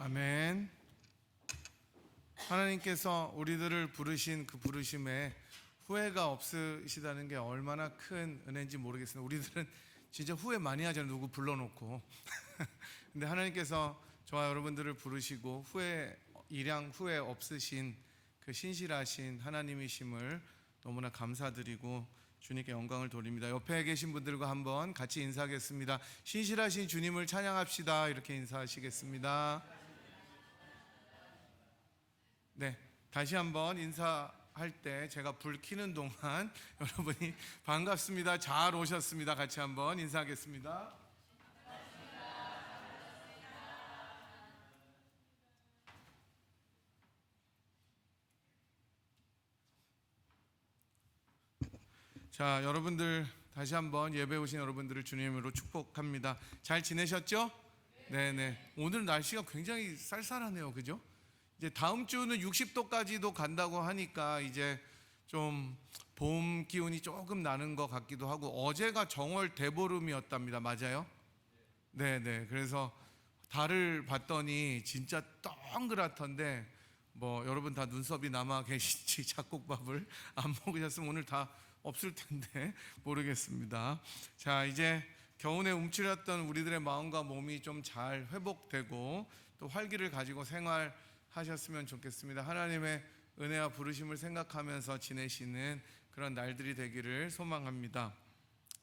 아멘. 하나님께서 우리들을 부르신 그 부르심에 후회가 없으시다는 게 얼마나 큰 은혜인지 모르겠습니다. 우리들은 진짜 후회 많이 하잖아요, 누구 불러놓고. 근데 하나님께서 저와 여러분들을 부르시고 일양 후회 없으신 그 신실하신 하나님이심을 너무나 감사드리고 주님께 영광을 돌립니다. 옆에 계신 분들과 한번 같이 인사하겠습니다. 신실하신 주님을 찬양합시다. 이렇게 인사하시겠습니다. 네, 다시 한번 인사할 때 제가 불 켜는 동안 여러분이 반갑습니다, 잘 오셨습니다, 같이 한번 인사하겠습니다. 자, 여러분들 다시 한번 예배 오신 여러분들을 주님으로 축복합니다. 잘 지내셨죠? 네네. 오늘 날씨가 굉장히 쌀쌀하네요, 그죠? 이제 다음 주는 60도까지도 간다고 하니까 이제 좀 봄 기운이 조금 나는 것 같기도 하고, 어제가 정월 대보름이었답니다. 맞아요? 네네. 그래서 달을 봤더니 진짜 동그랗던데, 뭐 여러분 다 눈썹이 남아 계신지 잡곡밥을 안 먹으셨으면 오늘 다 없을 텐데 모르겠습니다. 자, 이제 겨우내 움츠렸던 우리들의 마음과 몸이 좀 잘 회복되고 또 활기를 가지고 생활하셨으면 좋겠습니다. 하나님의 은혜와 부르심을 생각하면서 지내시는 그런 날들이 되기를 소망합니다.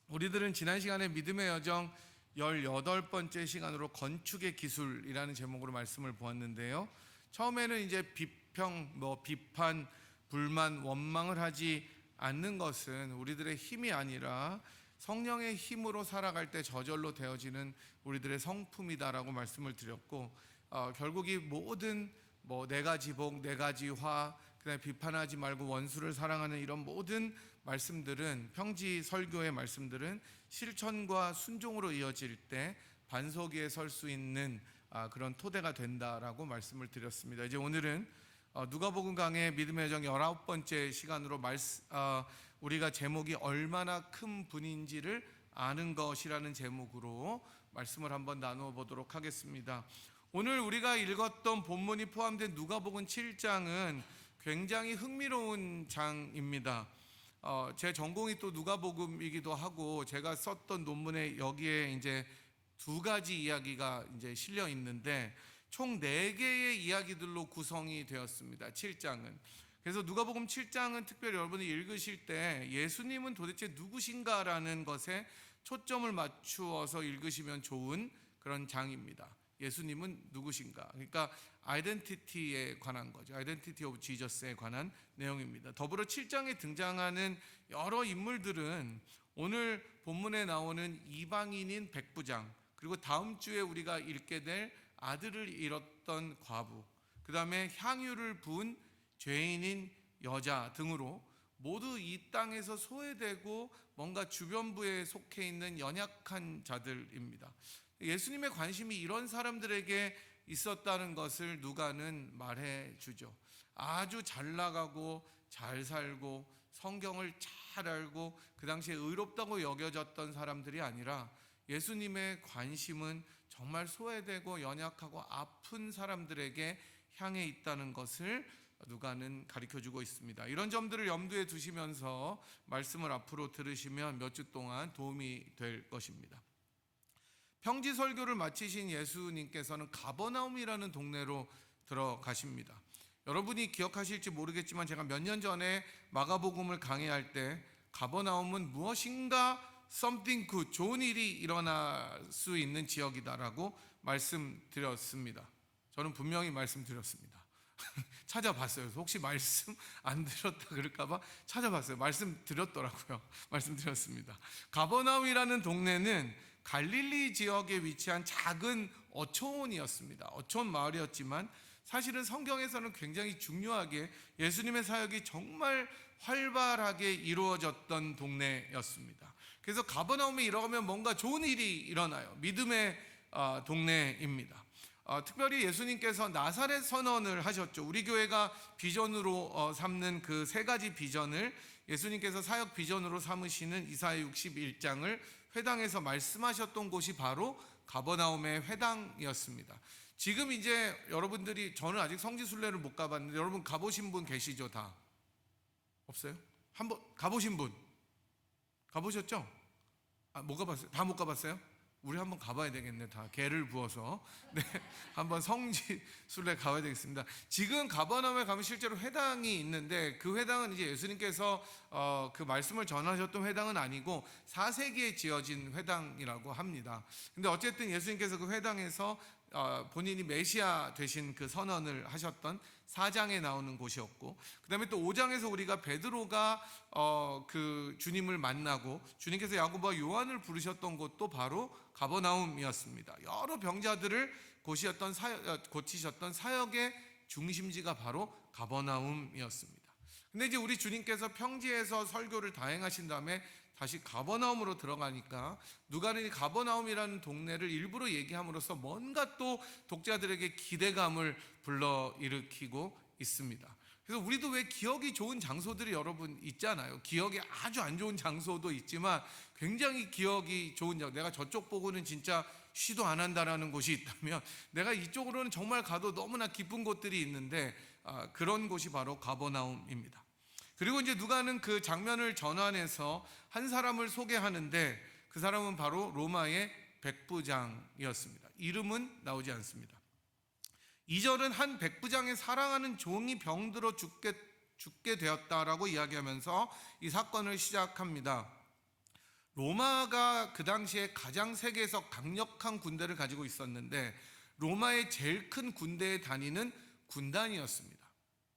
우리들은 지난 시간에 믿음의 여정 18번째 시간으로 건축의 기술이라는 제목으로 말씀을 보았는데요. 처음에는 이제 비평, 비판, 불만, 원망을 하지 않는 것은 우리들의 힘이 아니라 성령의 힘으로 살아갈 때 저절로 되어지는 우리들의 성품이다라고 말씀을 드렸고, 결국 이 모든 네 가지 복, 네 가지 화, 그다음에 비판하지 말고 원수를 사랑하는 이런 모든 말씀들은, 평지 설교의 말씀들은 실천과 순종으로 이어질 때 반석 위에 설 수 있는 그런 토대가 된다라고 말씀을 드렸습니다. 이제 오늘은 누가복음 강의 믿음의 여정 19번째 시간으로 우리가 제목이 얼마나 큰 분인지를 아는 것이라는 제목으로 말씀을 한번 나누어 보도록 하겠습니다. 오늘 우리가 읽었던 본문이 포함된 누가복음 7장은 굉장히 흥미로운 장입니다. 제 전공이 또 누가복음이기도 하고, 제가 썼던 논문에 여기에 이제 두 가지 이야기가 이제 실려 있는데 총 4개의 이야기들로 구성이 되었습니다, 7장은. 그래서 누가복음 7장은 특별히 여러분이 읽으실 때 예수님은 도대체 누구신가라는 것에 초점을 맞추어서 읽으시면 좋은 그런 장입니다. 예수님은 누구신가? 그러니까 아이덴티티에 관한 거죠. 아이덴티티 오브 지저스에 관한 내용입니다. 더불어 7장에 등장하는 여러 인물들은 오늘 본문에 나오는 이방인인 백부장, 그리고 다음 주에 우리가 읽게 될 아들을 잃었던 과부, 그 다음에 향유를 부은 죄인인 여자 등으로 모두 이 땅에서 소외되고 뭔가 주변부에 속해 있는 연약한 자들입니다. 예수님의 관심이 이런 사람들에게 있었다는 것을 누가는 말해주죠. 아주 잘 나가고 잘 살고 성경을 잘 알고 그 당시에 의롭다고 여겨졌던 사람들이 아니라 예수님의 관심은 정말 소외되고 연약하고 아픈 사람들에게 향해 있다는 것을 누가는 가르쳐주고 있습니다. 이런 점들을 염두에 두시면서 말씀을 앞으로 들으시면 몇 주 동안 도움이 될 것입니다. 평지 설교를 마치신 예수님께서는 가버나움이라는 동네로 들어가십니다. 여러분이 기억하실지 모르겠지만 제가 몇 년 전에 마가복음을 강의할 때 가버나움은 무엇인가 something good, 좋은 일이 일어날 수 있는 지역이다라고 말씀드렸습니다. 저는 분명히 말씀드렸습니다. 찾아봤어요. 혹시 말씀 안 드렸다 그럴까봐 찾아봤어요. 말씀드렸더라고요. 말씀드렸습니다. 가버나움이라는 동네는 갈릴리 지역에 위치한 작은 어촌이었습니다. 어촌 마을이었지만 사실은 성경에서는 굉장히 중요하게 예수님의 사역이 정말 활발하게 이루어졌던 동네였습니다. 그래서 가버나움에 일어가면 뭔가 좋은 일이 일어나요. 믿음의 동네입니다. 특별히 예수님께서 나사렛 선언을 하셨죠. 우리 교회가 비전으로 삼는 그 3가지 비전을 예수님께서 사역 비전으로 삼으시는 이사야 61장을 회당에서 말씀하셨던 곳이 바로 가버나움의 회당이었습니다. 지금 이제 여러분들이, 저는 아직 성지순례를 못 가봤는데 여러분 가보신 분 계시죠? 다 없어요? 한번 가보신 분 가보셨죠? 못 가봤어요? 다 못 가봤어요? 우리 한번 가봐야 되겠네. 다 개를 부어서 네, 한번 성지순례 가봐야 되겠습니다. 지금 가버나움에 가면 실제로 회당이 있는데 그 회당은 이제 예수님께서 그 말씀을 전하셨던 회당은 아니고 4세기에 지어진 회당이라고 합니다. 근데 어쨌든 예수님께서 그 회당에서 본인이 메시아 되신 그 선언을 하셨던 4장에 나오는 곳이었고, 그 다음에 또 5장에서 우리가 베드로가 그 주님을 만나고 주님께서 야고보와 요한을 부르셨던 곳도 바로 가버나움이었습니다. 여러 병자들을 고치셨던 사역의 중심지가 바로 가버나움이었습니다. 근데 이제 우리 주님께서 평지에서 설교를 다 행하신 다음에 다시 가버나움으로 들어가니까 누가는 이 가버나움이라는 동네를 일부러 얘기함으로써 뭔가 또 독자들에게 기대감을 불러일으키고 있습니다. 그래서 우리도 왜 기억이 좋은 장소들이 여러분 있잖아요. 기억이 아주 안 좋은 장소도 있지만 굉장히 기억이 좋은 장소, 내가 저쪽 보고는 진짜 쉬도 안 한다라는 곳이 있다면 내가 이쪽으로는 정말 가도 너무나 기쁜 곳들이 있는데 그런 곳이 바로 가버나움입니다. 그리고 이제 누가는 그 장면을 전환해서 한 사람을 소개하는데 그 사람은 바로 로마의 백부장이었습니다. 이름은 나오지 않습니다. 2절은 한 백부장의 사랑하는 종이 병들어 죽게 되었다라고 이야기하면서 이 사건을 시작합니다. 로마가 그 당시에 가장 세계에서 강력한 군대를 가지고 있었는데 로마의 제일 큰 군대에 다니는 군단이었습니다.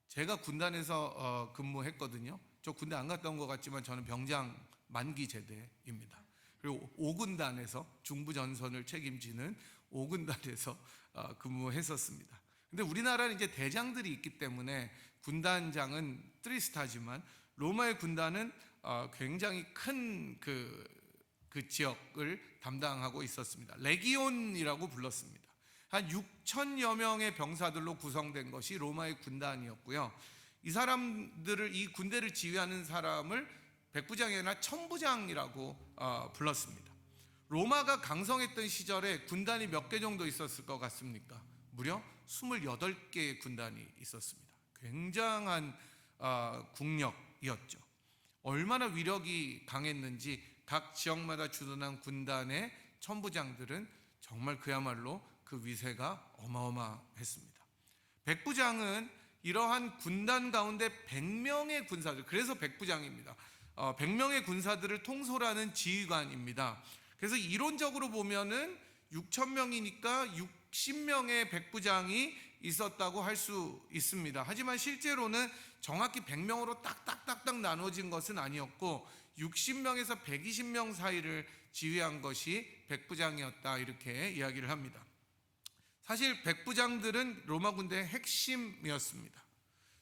제가 군단에서 근무했거든요. 저 군대 안 갔다 온 것 같지만 저는 병장 만기 제대입니다. 그리고 5군단에서 중부전선을 책임지는 5군단에서 근무했었습니다. 근데 우리나라는 이제 대장들이 있기 때문에 군단장은 3스타지만 로마의 군단은 굉장히 큰 그 지역을 담당하고 있었습니다. 레기온이라고 불렀습니다. 한 6천여 명의 병사들로 구성된 것이 로마의 군단이었고요. 이 사람들을, 이 군대를 지휘하는 사람을 백부장이 아니라 천부장이라고 불렀습니다. 로마가 강성했던 시절에 군단이 몇 개 정도 있었을 것 같습니까? 무려 28개의 군단이 있었습니다. 굉장한 국력이었죠. 얼마나 위력이 강했는지 각 지역마다 주둔한 군단의 천부장들은 정말 그야말로 그 위세가 어마어마했습니다. 백부장은 이러한 군단 가운데 100명의 군사들, 그래서 백부장입니다. 100명의 군사들을 통솔하는 지휘관입니다. 그래서 이론적으로 보면은 6,000명이니까 60명의 백부장이 있었다고 할 수 있습니다. 하지만 실제로는 정확히 100명으로 딱딱딱딱 나눠진 것은 아니었고 60명에서 120명 사이를 지휘한 것이 백부장이었다, 이렇게 이야기를 합니다. 사실 백부장들은 로마 군대의 핵심이었습니다.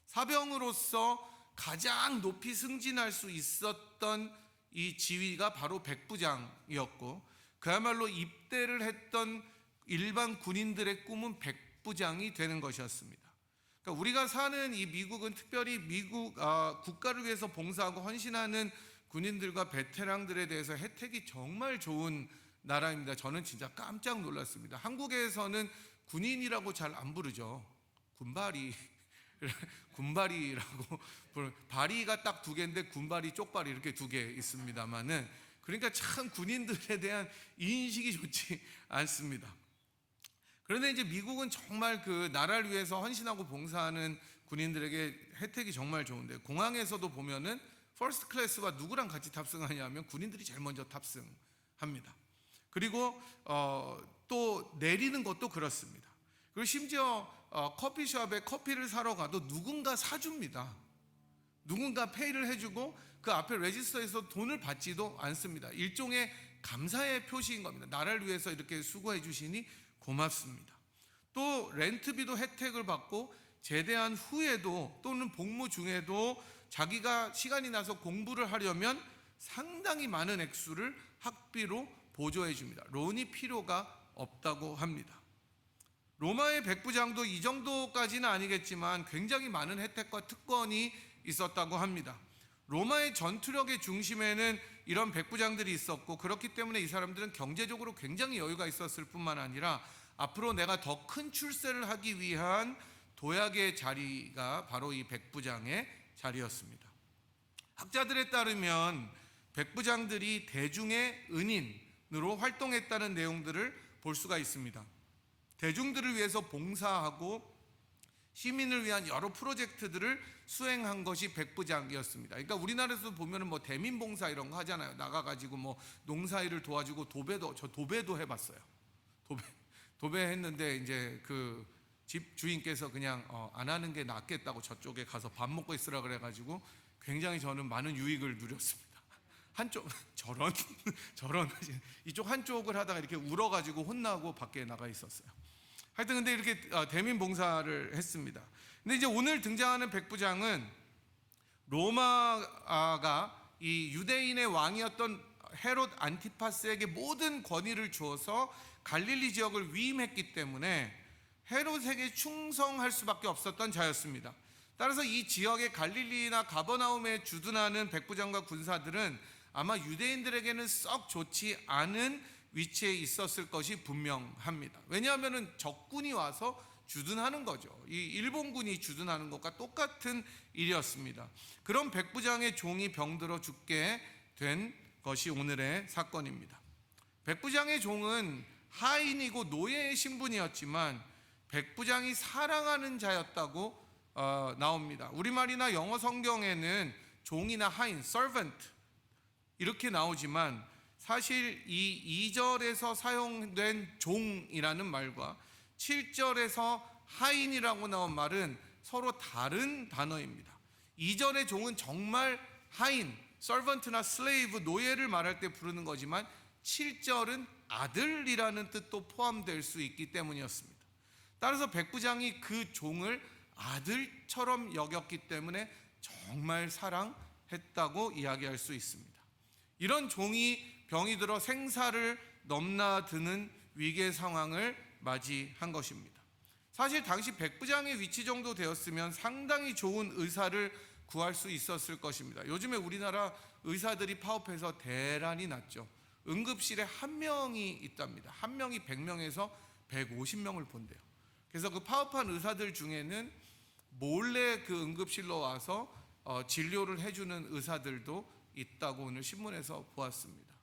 사병으로서 가장 높이 승진할 수 있었던 이 지위가 바로 백부장이었고 그야말로 입대를 했던 일반 군인들의 꿈은 백부장이 되는 것이었습니다. 그러니까 우리가 사는 이 미국은 특별히 미국 국가를 위해서 봉사하고 헌신하는 군인들과 베테랑들에 대해서 혜택이 정말 좋은 나라입니다. 저는 진짜 깜짝 놀랐습니다. 한국에서는 군인이라고 잘 안 부르죠. 군발이라고 발이가 딱 2개인데 군발이 쪽발이 이렇게 2개 있습니다만은, 그러니까 참 군인들에 대한 인식이 좋지 않습니다. 그런데 이제 미국은 정말 그 나라를 위해서 헌신하고 봉사하는 군인들에게 혜택이 정말 좋은데, 공항에서도 보면은 퍼스트 클래스가 누구랑 같이 탑승하냐면 군인들이 제일 먼저 탑승합니다. 그리고 또 내리는 것도 그렇습니다. 그리고 심지어 커피숍에 커피를 사러 가도 누군가 사줍니다. 누군가 페이를 해주고 그 앞에 레지스터에서 돈을 받지도 않습니다. 일종의 감사의 표시인 겁니다. 나라를 위해서 이렇게 수고해 주시니 고맙습니다. 또 렌트비도 혜택을 받고 제대한 후에도 또는 복무 중에도 자기가 시간이 나서 공부를 하려면 상당히 많은 액수를 학비로 보조해 줍니다. 론이 필요가 없다고 합니다. 로마의 백부장도 이 정도까지는 아니겠지만 굉장히 많은 혜택과 특권이 있었다고 합니다. 로마의 전투력의 중심에는 이런 백부장들이 있었고, 그렇기 때문에 이 사람들은 경제적으로 굉장히 여유가 있었을 뿐만 아니라 앞으로 내가 더 큰 출세를 하기 위한 도약의 자리가 바로 이 백부장의 자리였습니다. 학자들에 따르면 백부장들이 대중의 은인으로 활동했다는 내용들을 볼 수가 있습니다. 대중들을 위해서 봉사하고 시민을 위한 여러 프로젝트들을 수행한 것이 백부장이었습니다. 그러니까 우리나라에서 보면은 뭐 대민봉사 이런 거 하잖아요. 나가가지고 뭐 농사일을 도와주고 도배도 해봤어요. 도배했는데 이제 그 집 주인께서 그냥 안 하는 게 낫겠다고 저쪽에 가서 밥 먹고 있으라 그래가지고 굉장히 저는 많은 유익을 누렸습니다. 한쪽 저런 이쪽 한쪽을 하다가 이렇게 울어가지고 혼나고 밖에 나가 있었어요. 하여튼 근데 이렇게 대민봉사를 했습니다. 근데 이제 오늘 등장하는 백부장은 로마가 이 유대인의 왕이었던 헤롯 안티파스에게 모든 권위를 주어서 갈릴리 지역을 위임했기 때문에 헤롯에게 충성할 수밖에 없었던 자였습니다. 따라서 이 지역의 갈릴리나 가버나움에 주둔하는 백부장과 군사들은 아마 유대인들에게는 썩 좋지 않은 위치에 있었을 것이 분명합니다. 왜냐하면 적군이 와서 주둔하는 거죠. 이 일본군이 주둔하는 것과 똑같은 일이었습니다. 그런 백부장의 종이 병들어 죽게 된 것이 오늘의 사건입니다. 백부장의 종은 하인이고 노예의 신분이었지만 백부장이 사랑하는 자였다고 나옵니다. 우리말이나 영어 성경에는 종이나 하인, servant 이렇게 나오지만 사실 이 2절에서 사용된 종이라는 말과 7절에서 하인이라고 나온 말은 서로 다른 단어입니다. 2절의 종은 정말 하인, servant나 slave, 노예를 말할 때 부르는 거지만 7절은 아들이라는 뜻도 포함될 수 있기 때문이었습니다. 따라서 백부장이 그 종을 아들처럼 여겼기 때문에 정말 사랑했다고 이야기할 수 있습니다. 이런 종이 병이 들어 생사를 넘나드는 위기의 상황을 맞이한 것입니다. 사실 당시 백부장의 위치 정도 되었으면 상당히 좋은 의사를 구할 수 있었을 것입니다. 요즘에 우리나라 의사들이 파업해서 대란이 났죠. 응급실에 한 명이 있답니다. 한 명이 100명에서 150명을 본대요. 그래서 그 파업한 의사들 중에는 몰래 그 응급실로 와서 진료를 해주는 의사들도 있다고 오늘 신문에서 보았습니다.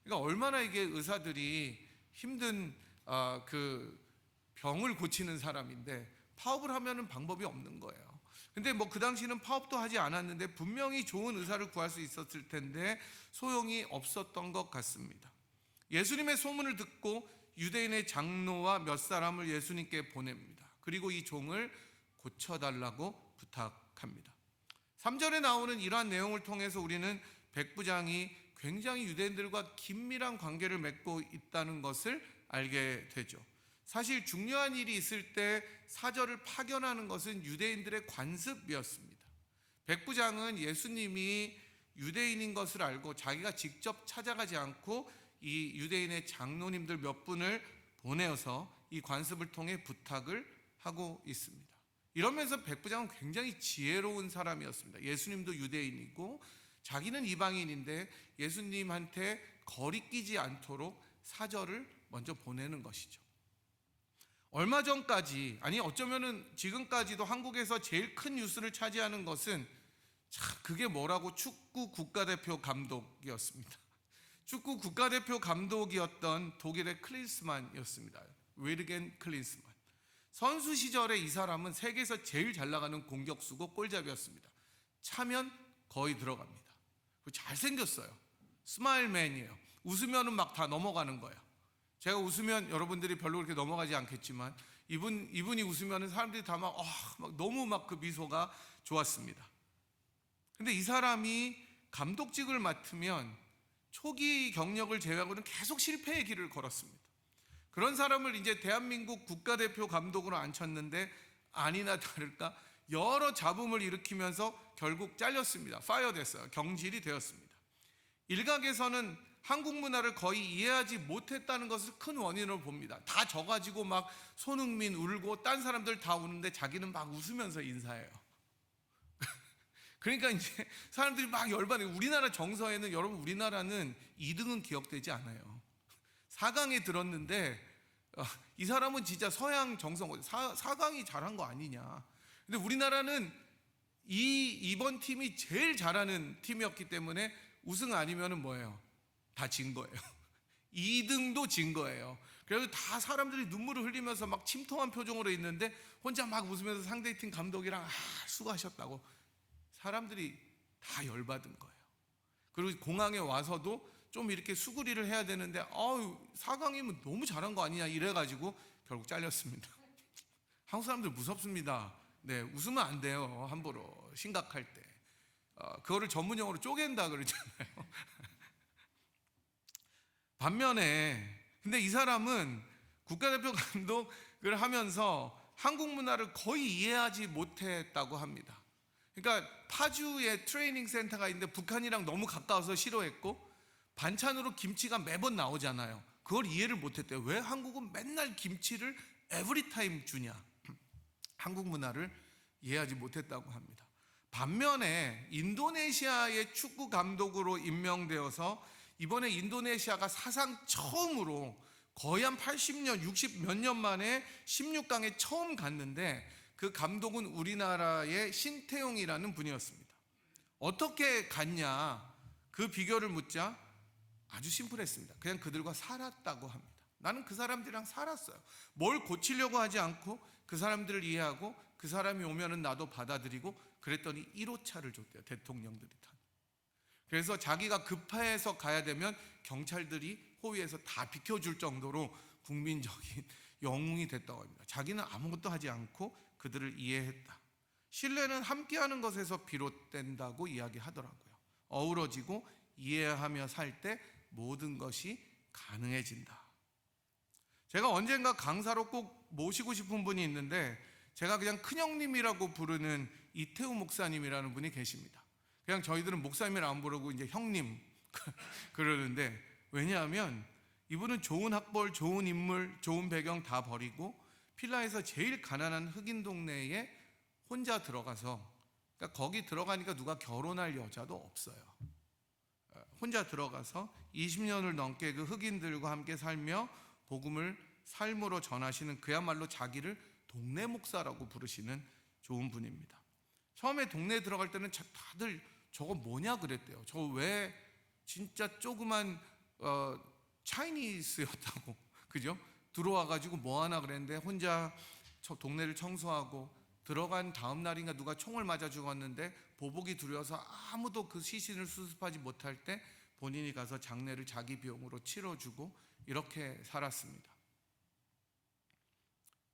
그러니까 얼마나 이게 의사들이 힘든 그 병을 고치는 사람인데 파업을 하면은 방법이 없는 거예요. 근데 뭐 그 당시는 파업도 하지 않았는데 분명히 좋은 의사를 구할 수 있었을 텐데 소용이 없었던 것 같습니다. 예수님의 소문을 듣고 유대인의 장로와 몇 사람을 예수님께 보냅니다. 그리고 이 종을 고쳐달라고 부탁합니다. 3절에 나오는 이러한 내용을 통해서 우리는 백부장이 굉장히 유대인들과 긴밀한 관계를 맺고 있다는 것을 알게 되죠. 사실 중요한 일이 있을 때 사절을 파견하는 것은 유대인들의 관습이었습니다. 백부장은 예수님이 유대인인 것을 알고 자기가 직접 찾아가지 않고 이 유대인의 장로님들 몇 분을 보내어서 이 관습을 통해 부탁을 하고 있습니다. 이러면서 백부장은 굉장히 지혜로운 사람이었습니다. 예수님도 유대인이고 자기는 이방인인데 예수님한테 거리끼지 않도록 사절을 먼저 보내는 것이죠. 얼마 전까지, 아니 어쩌면은 지금까지도 한국에서 제일 큰 뉴스를 차지하는 것은 그게 뭐라고 축구 국가대표 감독이었습니다. 축구 국가대표 감독이었던 독일의 클린스만이었습니다. 웨르겐 클린스만. 선수 시절에 이 사람은 세계에서 제일 잘 나가는 공격수고 골잡이였습니다. 차면 거의 들어갑니다. 잘생겼어요. 스마일맨이에요. 웃으면 막 다 넘어가는 거예요. 제가 웃으면 여러분들이 별로 그렇게 넘어가지 않겠지만 이분이 웃으면 사람들이 다 막 너무 막 그 미소가 좋았습니다. 근데 이 사람이 감독직을 맡으면 초기 경력을 제외하고는 계속 실패의 길을 걸었습니다. 그런 사람을 이제 대한민국 국가대표 감독으로 앉혔는데 아니나 다를까 여러 잡음을 일으키면서 결국 잘렸습니다. 파이어 됐어요. 경질이 되었습니다. 일각에서는 한국 문화를 거의 이해하지 못했다는 것을 큰 원인으로 봅니다. 다 져가지고 막 손흥민 울고 딴 사람들 다 우는데 자기는 막 웃으면서 인사해요. 그러니까 이제 사람들이 막 열받아요. 우리나라 정서에는 여러분 우리나라는 2등은 기억되지 않아요. 4강에 들었는데 이 사람은 진짜 서양 정성, 사강이 잘한 거 아니냐. 근데 우리나라는 이번 팀이 제일 잘하는 팀이었기 때문에 우승 아니면은 뭐예요? 다 진 거예요. 2등도 진 거예요. 그래서 다 사람들이 눈물을 흘리면서 막 침통한 표정으로 있는데 혼자 막 웃으면서 상대팀 감독이랑 수고하셨다고 사람들이 다 열받은 거예요. 그리고 공항에 와서도 좀 이렇게 수그리를 해야 되는데 4강이면 너무 잘한 거 아니냐 이래가지고 결국 잘렸습니다. 한국 사람들 무섭습니다. 네, 웃으면 안 돼요. 함부로 심각할 때 그거를 전문용어로 쪼갠다 그러잖아요. 반면에 근데 이 사람은 국가대표 감독을 하면서 한국 문화를 거의 이해하지 못했다고 합니다. 그러니까 파주에 트레이닝 센터가 있는데 북한이랑 너무 가까워서 싫어했고 반찬으로 김치가 매번 나오잖아요. 그걸 이해를 못했대요. 왜 한국은 맨날 김치를 에브리타임 주냐. 한국 문화를 이해하지 못했다고 합니다. 반면에 인도네시아의 축구 감독으로 임명되어서 이번에 인도네시아가 사상 처음으로 거의 한 80년, 60 몇 년 만에 16강에 처음 갔는데 그 감독은 우리나라의 신태용이라는 분이었습니다. 어떻게 갔냐? 그 비결을 묻자 아주 심플했습니다. 그냥 그들과 살았다고 합니다. 나는 그 사람들이랑 살았어요. 뭘 고치려고 하지 않고 그 사람들을 이해하고 그 사람이 오면은 나도 받아들이고 그랬더니 1호차를 줬대요. 대통령들이 다. 그래서 자기가 급해서 가야 되면 경찰들이 호위에서 다 비켜줄 정도로 국민적인 영웅이 됐다고 합니다. 자기는 아무것도 하지 않고 그들을 이해했다. 신뢰는 함께하는 것에서 비롯된다고 이야기하더라고요. 어우러지고 이해하며 살 때 모든 것이 가능해진다. 제가 언젠가 강사로 꼭 모시고 싶은 분이 있는데 제가 그냥 큰형님이라고 부르는 이태우 목사님이라는 분이 계십니다. 그냥 저희들은 목사님을 안 부르고 이제 형님 그러는데 왜냐하면 이분은 좋은 학벌, 좋은 인물, 좋은 배경 다 버리고 필라에서 제일 가난한 흑인 동네에 혼자 들어가서 그러니까 거기 들어가니까 누가 결혼할 여자도 없어요. 혼자 들어가서 20년을 넘게 그 흑인들과 함께 살며 복음을 삶으로 전하시는 그야말로 자기를 동네 목사라고 부르시는 좋은 분입니다. 처음에 동네에 들어갈 때는 다들 저거 뭐냐 그랬대요. 저거 왜 진짜 조그만 차이니스였다고 그죠? 들어와가지고 뭐 하나 그랬는데 혼자 동네를 청소하고 들어간 다음 날인가 누가 총을 맞아 죽었는데 보복이 두려워서 아무도 그 시신을 수습하지 못할 때 본인이 가서 장례를 자기 비용으로 치러주고 이렇게 살았습니다.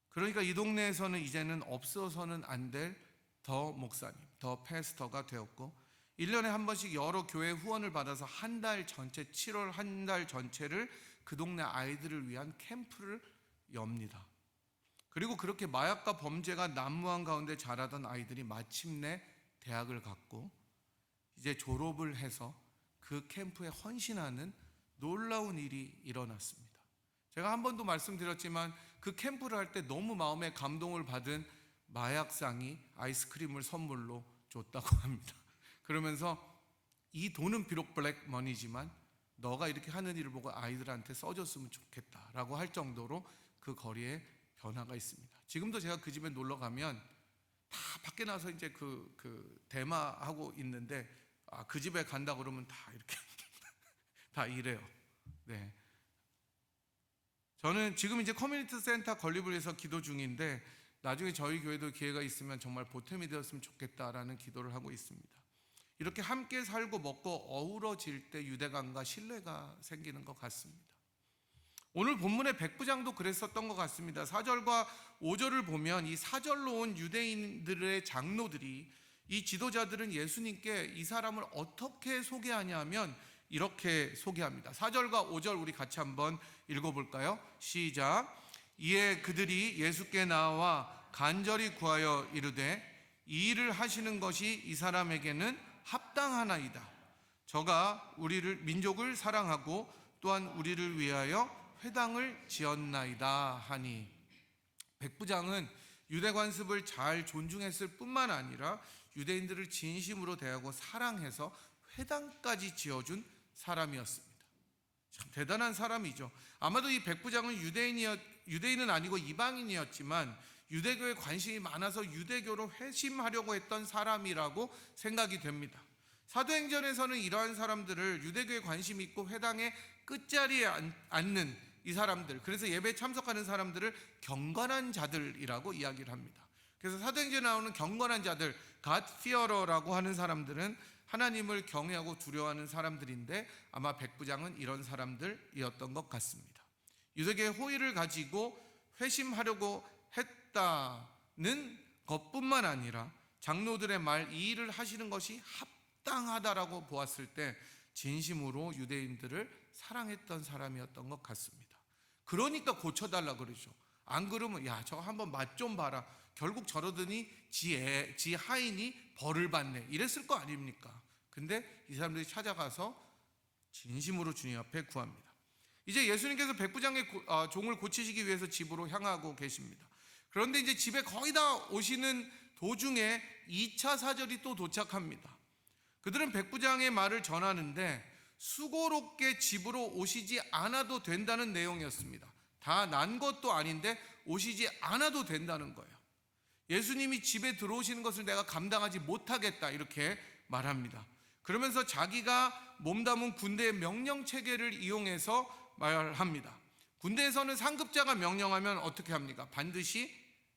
그러니까 이 동네에서는 이제는 없어서는 안 될 더 목사님, 더 패스터가 되었고 1년에 한 번씩 여러 교회 후원을 받아서 한 달 전체 7월 한 달 전체를 그 동네 아이들을 위한 캠프를 엽니다. 그리고 그렇게 마약과 범죄가 난무한 가운데 자라던 아이들이 마침내 대학을 갔고 이제 졸업을 해서 그 캠프에 헌신하는 놀라운 일이 일어났습니다. 제가 한 번도 말씀드렸지만 그 캠프를 할 때 너무 마음에 감동을 받은 마약상이 아이스크림을 선물로 줬다고 합니다. 그러면서 이 돈은 비록 블랙머니지만 너가 이렇게 하는 일을 보고 아이들한테 써줬으면 좋겠다라고 할 정도로 그 거리에 변화가 있습니다. 지금도 제가 그 집에 놀러 가면 다 밖에 나서 이제 그 대마하고 있는데 그 집에 간다 그러면 다 이렇게 다 이래요. 네. 저는 지금 이제 커뮤니티 센터 건립을 위해서 기도 중인데 나중에 저희 교회도 기회가 있으면 정말 보탬이 되었으면 좋겠다라는 기도를 하고 있습니다. 이렇게 함께 살고 먹고 어우러질 때 유대감과 신뢰가 생기는 것 같습니다. 오늘 본문의 백부장도 그랬었던 것 같습니다. 4절과 5절을 보면 이 4절로 온 유대인들의 장로들이 이 지도자들은 예수님께 이 사람을 어떻게 소개하냐 하면 이렇게 소개합니다. 4절과 5절 우리 같이 한번 읽어볼까요? 시작. 이에 그들이 예수께 나와 간절히 구하여 이르되 이 일을 하시는 것이 이 사람에게는 합당하나이다. 저가 우리를 민족을 사랑하고 또한 우리를 위하여 회당을 지었나이다 하니 백부장은 유대 관습을 잘 존중했을 뿐만 아니라 유대인들을 진심으로 대하고 사랑해서 회당까지 지어준 사람이었습니다. 참 대단한 사람이죠. 아마도 이 백부장은 유대인은 아니고 이방인이었지만 유대교에 관심이 많아서 유대교로 회심하려고 했던 사람이라고 생각이 됩니다. 사도행전에서는 이러한 사람들을 유대교에 관심이 있고 회당의 끝자리에 앉는 이 사람들, 그래서 예배에 참석하는 사람들을 경건한 자들이라고 이야기를 합니다. 그래서 사도행전에 나오는 경건한 자들, God fearer라고 하는 사람들은 하나님을 경외하고 두려워하는 사람들인데 아마 백부장은 이런 사람들이었던 것 같습니다. 유대교의 호의를 가지고 회심하려고 했다는 것뿐만 아니라 장로들의 말, 이 일을 하시는 것이 합당하다라고 보았을 때 진심으로 유대인들을 사랑했던 사람이었던 것 같습니다. 그러니까 고쳐달라 그러죠. 안 그러면 야, 저거 한번 맛 좀 봐라. 결국 저러더니 지 하인이 벌을 받네, 이랬을 거 아닙니까? 근데 이 사람들이 찾아가서 진심으로 주님 앞에 구합니다. 이제 예수님께서 백부장의 종을 고치시기 위해서 집으로 향하고 계십니다. 그런데 이제 집에 거의 다 오시는 도중에 2차 사절이 또 도착합니다. 그들은 백부장의 말을 전하는데 수고롭게 집으로 오시지 않아도 된다는 내용이었습니다. 다 난 것도 아닌데 오시지 않아도 된다는 거예요. 예수님이 집에 들어오시는 것을 내가 감당하지 못하겠다, 이렇게 말합니다. 그러면서 자기가 몸담은 군대의 명령 체계를 이용해서 말합니다. 군대에서는 상급자가 명령하면 어떻게 합니까? 반드시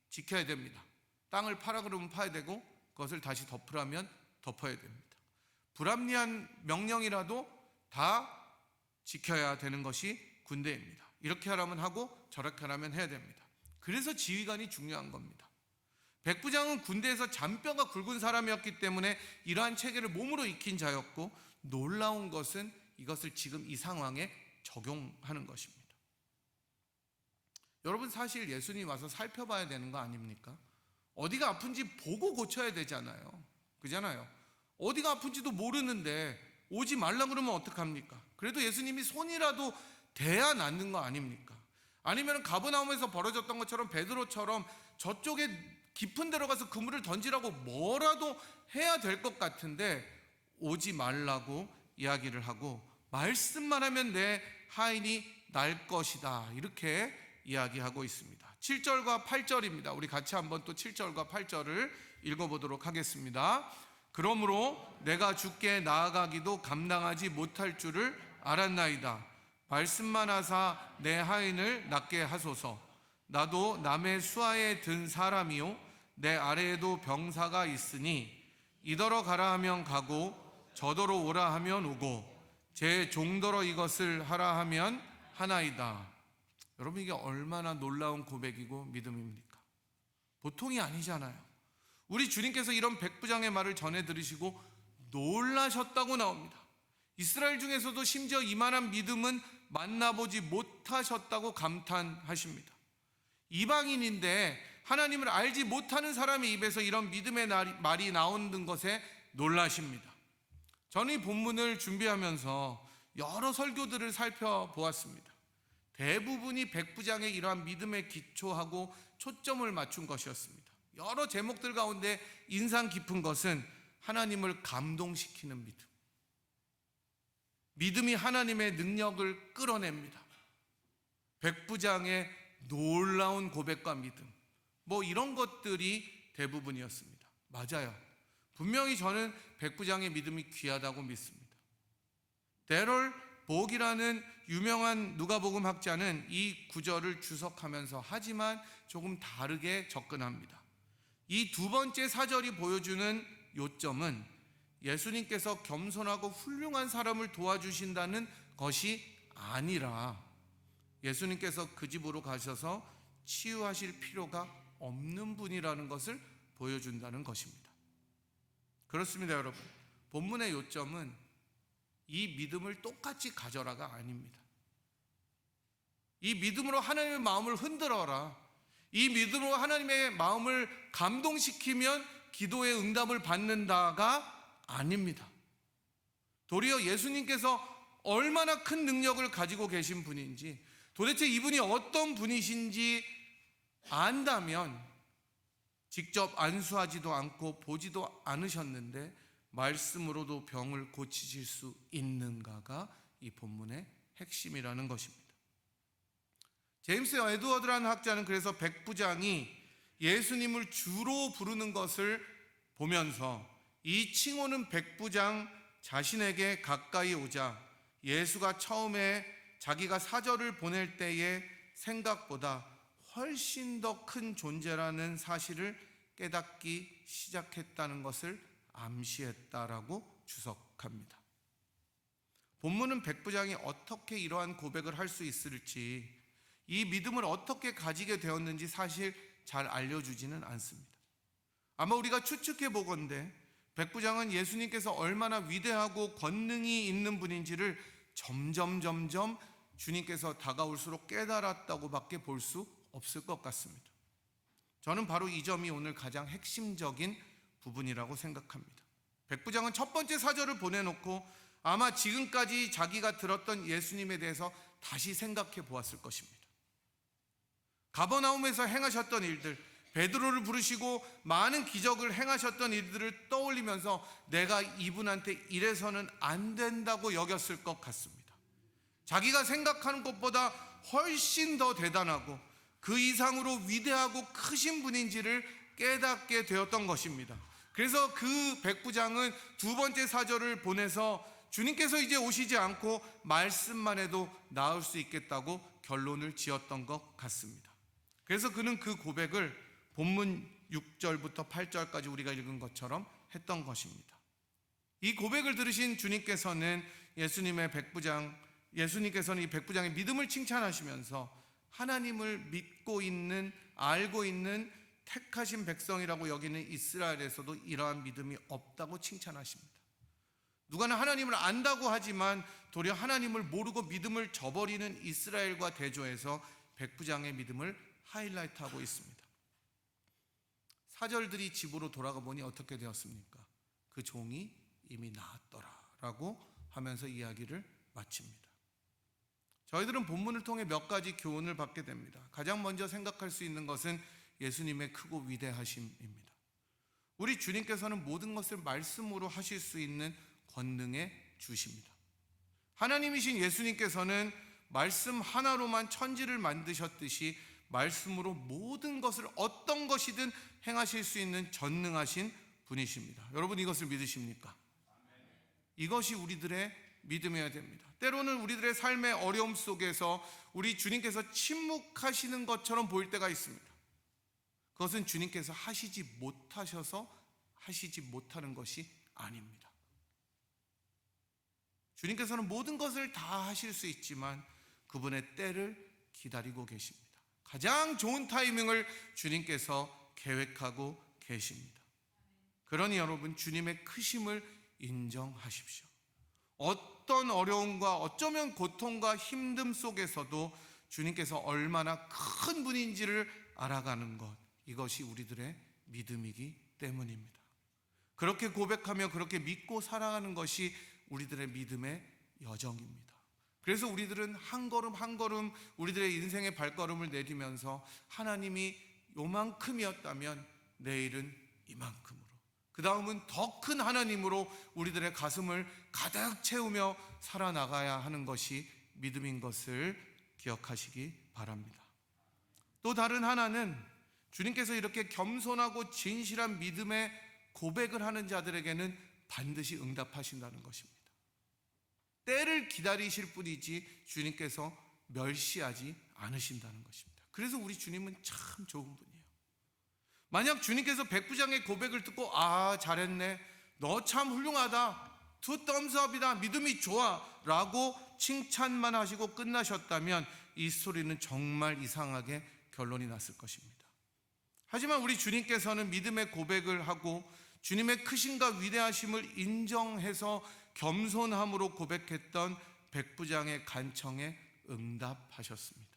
지켜야 됩니다. 땅을 파라 그러면 파야 되고, 그것을 다시 덮으라면 덮어야 됩니다. 불합리한 명령이라도 다 지켜야 되는 것이 군대입니다. 이렇게 하라면 하고 저렇게 하라면 해야 됩니다. 그래서 지휘관이 중요한 겁니다. 백부장은 군대에서 잔뼈가 굵은 사람이었기 때문에 이러한 체계를 몸으로 익힌 자였고, 놀라운 것은 이것을 지금 이 상황에 적용하는 것입니다. 여러분, 사실 예수님 와서 살펴봐야 되는 거 아닙니까? 어디가 아픈지 보고 고쳐야 되잖아요. 그잖아요. 어디가 아픈지도 모르는데 오지 말라 그러면 어떡합니까? 그래도 예수님이 손이라도 대야 낫는 거 아닙니까? 아니면 가버나움에서 벌어졌던 것처럼 베드로처럼 저쪽에 깊은 데로 가서 그물을 던지라고 뭐라도 해야 될 것 같은데 오지 말라고 이야기를 하고, 말씀만 하면 내 하인이 날 것이다, 이렇게 이야기하고 있습니다. 7절과 8절입니다. 우리 같이 한번 또 7절과 8절을 읽어보도록 하겠습니다. 그러므로 내가 주께 나아가기도 감당하지 못할 줄을 알았나이다. 말씀만 하사 내 하인을 낫게 하소서. 나도 남의 수하에 든 사람이요 내 아래에도 병사가 있으니 이더러 가라 하면 가고 저더러 오라 하면 오고 제 종더러 이것을 하라 하면 하나이다. 여러분, 이게 얼마나 놀라운 고백이고 믿음입니까? 보통이 아니잖아요. 우리 주님께서 이런 백부장의 말을 전해 들으시고 놀라셨다고 나옵니다. 이스라엘 중에서도 심지어 이만한 믿음은 만나보지 못하셨다고 감탄하십니다. 이방인인데 하나님을 알지 못하는 사람의 입에서 이런 믿음의 말이 나오는 것에 놀라십니다. 저는 이 본문을 준비하면서 여러 설교들을 살펴보았습니다. 대부분이 백부장의 이러한 믿음에 기초하고 초점을 맞춘 것이었습니다. 여러 제목들 가운데 인상 깊은 것은 하나님을 감동시키는 믿음, 믿음이 하나님의 능력을 끌어냅니다. 백부장의 놀라운 고백과 믿음, 이런 것들이 대부분이었습니다. 맞아요. 분명히 저는 백부장의 믿음이 귀하다고 믿습니다. 데럴 복이라는 유명한 누가복음 학자는 이 구절을 주석하면서 하지만 조금 다르게 접근합니다. 이 두 번째 사절이 보여주는 요점은 예수님께서 겸손하고 훌륭한 사람을 도와주신다는 것이 아니라 예수님께서 그 집으로 가셔서 치유하실 필요가 없는 분이라는 것을 보여준다는 것입니다. 그렇습니다, 여러분. 본문의 요점은 이 믿음을 똑같이 가져라가 아닙니다. 이 믿음으로 하나님의 마음을 흔들어라, 이 믿음으로 하나님의 마음을 감동시키면 기도의 응답을 받는다가 아닙니다. 도리어 예수님께서 얼마나 큰 능력을 가지고 계신 분인지, 도대체 이분이 어떤 분이신지 안다면 직접 안수하지도 않고 보지도 않으셨는데 말씀으로도 병을 고치실 수 있는가가 이 본문의 핵심이라는 것입니다. 제임스 에드워드라는 학자는 그래서 백부장이 예수님을 주로 부르는 것을 보면서 이 칭호는 백부장 자신에게 가까이 오자 예수가 처음에 자기가 사절을 보낼 때의 생각보다 훨씬 더 큰 존재라는 사실을 깨닫기 시작했다는 것을 암시했다라고 주석합니다. 본문은 백부장이 어떻게 이러한 고백을 할 수 있을지, 이 믿음을 어떻게 가지게 되었는지 사실 잘 알려주지는 않습니다. 아마 우리가 추측해 보건대 백부장은 예수님께서 얼마나 위대하고 권능이 있는 분인지를 점점 주님께서 다가올수록 깨달았다고밖에 볼 수 없을 것 같습니다. 저는 바로 이 점이 오늘 가장 핵심적인 부분이라고 생각합니다. 백부장은 첫 번째 사절을 보내놓고 아마 지금까지 자기가 들었던 예수님에 대해서 다시 생각해 보았을 것입니다. 가버나움에서 행하셨던 일들, 베드로를 부르시고 많은 기적을 행하셨던 일들을 떠올리면서 내가 이분한테 이래서는 안 된다고 여겼을 것 같습니다. 자기가 생각하는 것보다 훨씬 더 대단하고 그 이상으로 위대하고 크신 분인지를 깨닫게 되었던 것입니다. 그래서 그 백부장은 두 번째 사절을 보내서 주님께서 이제 오시지 않고 말씀만 해도 나을 수 있겠다고 결론을 지었던 것 같습니다. 그래서 그는 그 고백을 본문 6절부터 8절까지 우리가 읽은 것처럼 했던 것입니다. 이 고백을 들으신 주님께서는 예수님께서는 이 백부장의 믿음을 칭찬하시면서 하나님을 믿고 있는, 알고 있는 택하신 백성이라고 여기는 이스라엘에서도 이러한 믿음이 없다고 칭찬하십니다. 누가는 하나님을 안다고 하지만 도리어 하나님을 모르고 믿음을 저버리는 이스라엘과 대조해서 백부장의 믿음을 하이라이트하고 있습니다. 사절들이 집으로 돌아가 보니 어떻게 되었습니까? 그 종이 이미 나았더라라고 하면서 이야기를 마칩니다. 저희들은 본문을 통해 몇 가지 교훈을 받게 됩니다. 가장 먼저 생각할 수 있는 것은 예수님의 크고 위대하심입니다. 우리 주님께서는 모든 것을 말씀으로 하실 수 있는 권능의 주십니다. 하나님이신 예수님께서는 말씀 하나로만 천지를 만드셨듯이 말씀으로 모든 것을 어떤 것이든 행하실 수 있는 전능하신 분이십니다. 여러분 이것을 믿으십니까? 이것이 우리들의 믿음이어야 됩니다. 때로는 우리들의 삶의 어려움 속에서 우리 주님께서 침묵하시는 것처럼 보일 때가 있습니다. 그것은 주님께서 하시지 못하셔서 하시지 못하는 것이 아닙니다. 주님께서는 모든 것을 다 하실 수 있지만 그분의 때를 기다리고 계십니다. 가장 좋은 타이밍을 주님께서 계획하고 계십니다. 그러니 여러분 주님의 크심을 인정하십시오. 어떤 어려움과 어쩌면 고통과 힘듦 속에서도 주님께서 얼마나 큰 분인지를 알아가는 것, 이것이 우리들의 믿음이기 때문입니다. 그렇게 고백하며 그렇게 믿고 살아가는 것이 우리들의 믿음의 여정입니다. 그래서 우리들은 한 걸음 한 걸음 우리들의 인생의 발걸음을 내디면서 하나님이 요만큼이었다면 내일은 이만큼으로, 그 다음은 더 큰 하나님으로 우리들의 가슴을 가득 채우며 살아나가야 하는 것이 믿음인 것을 기억하시기 바랍니다. 또 다른 하나는 주님께서 이렇게 겸손하고 진실한 믿음의 고백을 하는 자들에게는 반드시 응답하신다는 것입니다. 때를 기다리실 뿐이지 주님께서 멸시하지 않으신다는 것입니다. 그래서 우리 주님은 참 좋은 분이에요. 만약 주님께서 백부장의 고백을 듣고 잘했네, 너 참 훌륭하다, 투 덤스업이다, 믿음이 좋아 라고 칭찬만 하시고 끝나셨다면 이 스토리는 정말 이상하게 결론이 났을 것입니다. 하지만 우리 주님께서는 믿음의 고백을 하고 주님의 크심과 위대하심을 인정해서 겸손함으로 고백했던 백부장의 간청에 응답하셨습니다.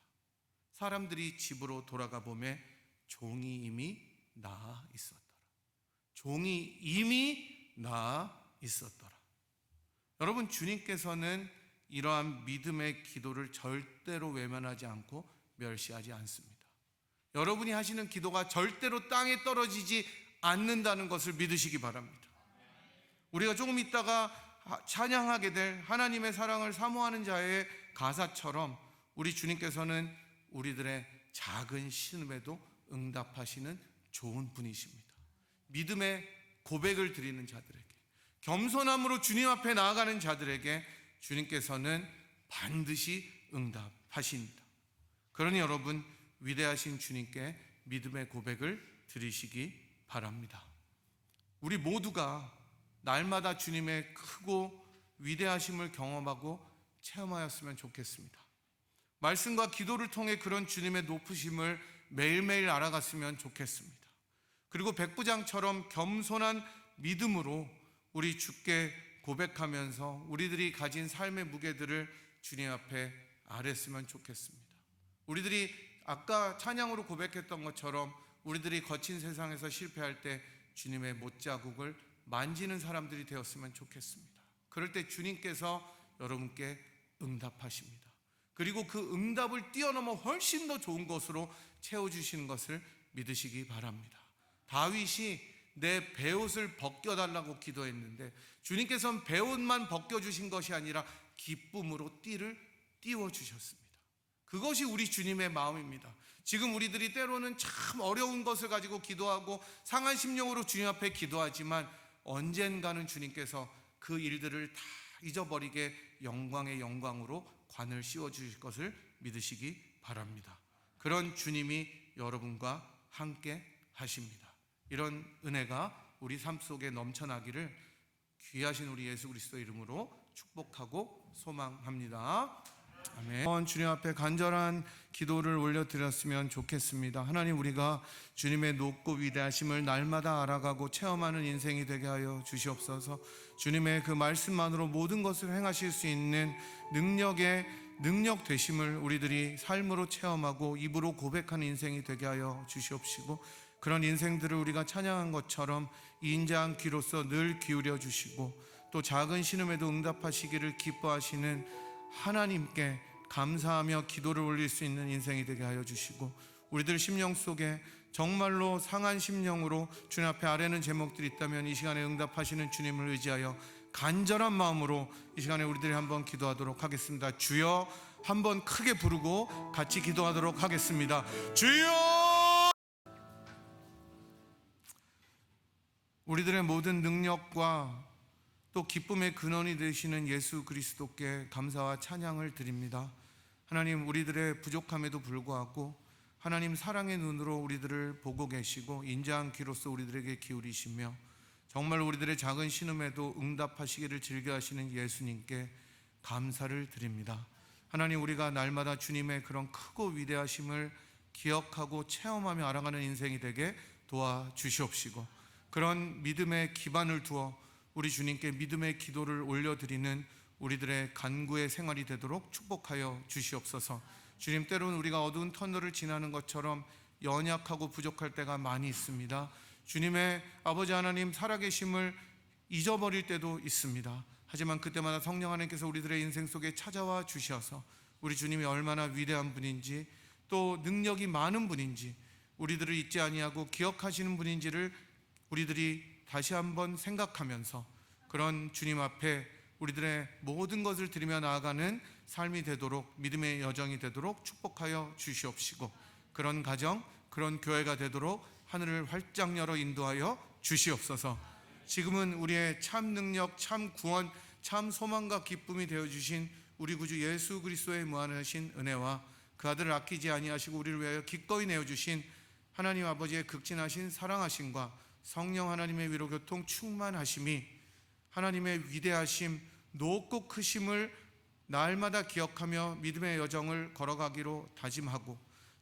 사람들이 집으로 돌아가 보매 종이 이미 나아 있었더라. 종이 이미 나아 있었더라. 여러분 주님께서는 이러한 믿음의 기도를 절대로 외면하지 않고 멸시하지 않습니다. 여러분이 하시는 기도가 절대로 땅에 떨어지지 않는다는 것을 믿으시기 바랍니다. 우리가 조금 있다가 찬양하게 될 하나님의 사랑을 사모하는 자의 가사처럼 우리 주님께서는 우리들의 작은 신음에도 응답하시는 좋은 분이십니다. 믿음의 고백을 드리는 자들에게, 겸손함으로 주님 앞에 나아가는 자들에게 주님께서는 반드시 응답하십니다. 그러니 여러분, 위대하신 주님께 믿음의 고백을 드리시기 바랍니다. 우리 모두가 날마다 주님의 크고 위대하심을 경험하고 체험하였으면 좋겠습니다. 말씀과 기도를 통해 그런 주님의 높으심을 매일매일 알아갔으면 좋겠습니다. 그리고 백부장처럼 겸손한 믿음으로 우리 주께 고백하면서 우리들이 가진 삶의 무게들을 주님 앞에 아랬으면 좋겠습니다. 우리들이 아까 찬양으로 고백했던 것처럼 우리들이 거친 세상에서 실패할 때 주님의 못자국을 만지는 사람들이 되었으면 좋겠습니다. 그럴 때 주님께서 여러분께 응답하십니다. 그리고 그 응답을 뛰어넘어 훨씬 더 좋은 것으로 채워주시는 것을 믿으시기 바랍니다. 다윗이 내 베옷을 벗겨달라고 기도했는데 주님께서는 베옷만 벗겨주신 것이 아니라 기쁨으로 띠를 띄워주셨습니다. 그것이 우리 주님의 마음입니다. 지금 우리들이 때로는 참 어려운 것을 가지고 기도하고 상한 심령으로 주님 앞에 기도하지만 언젠가는 주님께서 그 일들을 다 잊어버리게 영광의 영광으로 관을 씌워주실 것을 믿으시기 바랍니다. 그런 주님이 여러분과 함께 하십니다. 이런 은혜가 우리 삶 속에 넘쳐나기를 귀하신 우리 예수 그리스도 이름으로 축복하고 소망합니다. 아멘. 주님 앞에 간절한 기도를 올려드렸으면 좋겠습니다. 하나님, 우리가 주님의 높고 위대하심을 날마다 알아가고 체험하는 인생이 되게 하여 주시옵소서. 주님의 그 말씀만으로 모든 것을 행하실 수 있는 능력 되심을 우리들이 삶으로 체험하고 입으로 고백하는 인생이 되게 하여 주시옵시고, 그런 인생들을 우리가 찬양한 것처럼 인자한 귀로서 늘 기울여 주시고 또 작은 신음에도 응답하시기를 기뻐하시는 하나님께 감사하며 기도를 올릴 수 있는 인생이 되게 하여 주시고, 우리들 심령 속에 정말로 상한 심령으로 주님 앞에 아뢰는 제목들이 있다면 이 시간에 응답하시는 주님을 의지하여 간절한 마음으로 이 시간에 우리들이 한번 기도하도록 하겠습니다. 주여, 한번 크게 부르고 같이 기도하도록 하겠습니다. 주여! 우리들의 모든 능력과 또 기쁨의 근원이 되시는 예수 그리스도께 감사와 찬양을 드립니다. 하나님, 우리들의 부족함에도 불구하고 하나님 사랑의 눈으로 우리들을 보고 계시고 인자한 귀로서 우리들에게 기울이시며 정말 우리들의 작은 신음에도 응답하시기를 즐겨하시는 예수님께 감사를 드립니다. 하나님, 우리가 날마다 주님의 그런 크고 위대하심을 기억하고 체험하며 알아가는 인생이 되게 도와주시옵시고, 그런 믿음의 기반을 두어 우리 주님께 믿음의 기도를 올려드리는 우리들의 간구의 생활이 되도록 축복하여 주시옵소서. 주님, 때로는 우리가 어두운 터널을 지나는 것처럼 연약하고 부족할 때가 많이 있습니다. 주님의 아버지 하나님 살아계심을 잊어버릴 때도 있습니다. 하지만 그때마다 성령 하나님께서 우리들의 인생 속에 찾아와 주셔서 우리 주님이 얼마나 위대한 분인지 또 능력이 많은 분인지 우리들을 잊지 아니하고 기억하시는 분인지를 우리들이 다시 한번 생각하면서 그런 주님 앞에 우리들의 모든 것을 드리며 나아가는 삶이 되도록, 믿음의 여정이 되도록 축복하여 주시옵시고, 그런 가정, 그런 교회가 되도록 하늘을 활짝 열어 인도하여 주시옵소서. 지금은 우리의 참 능력, 참 구원, 참 소망과 기쁨이 되어주신 우리 구주 예수 그리스도의 무한하신 은혜와 그 아들을 아끼지 아니하시고 우리를 위하여 기꺼이 내어주신 하나님 아버지의 극진하신 사랑하심과 성령 하나님의 위로 교통 충만하심이 하나님의 위대하심, 높고 크심을 날마다 기억하며 믿음의 여정을 걸어가기로 다짐하고,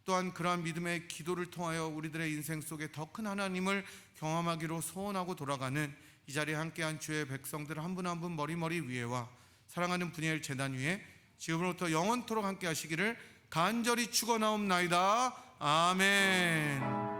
또한 그러한 믿음의 기도를 통하여 우리들의 인생 속에 더 큰 하나님을 경험하기로 소원하고 돌아가는 이 자리에 함께한 주의 백성들 한 분 한 분 머리머리 위에와 사랑하는 분이엘 제단 위에 지금부터 영원토록 함께 하시기를 간절히 축원하옵나이다. 아멘.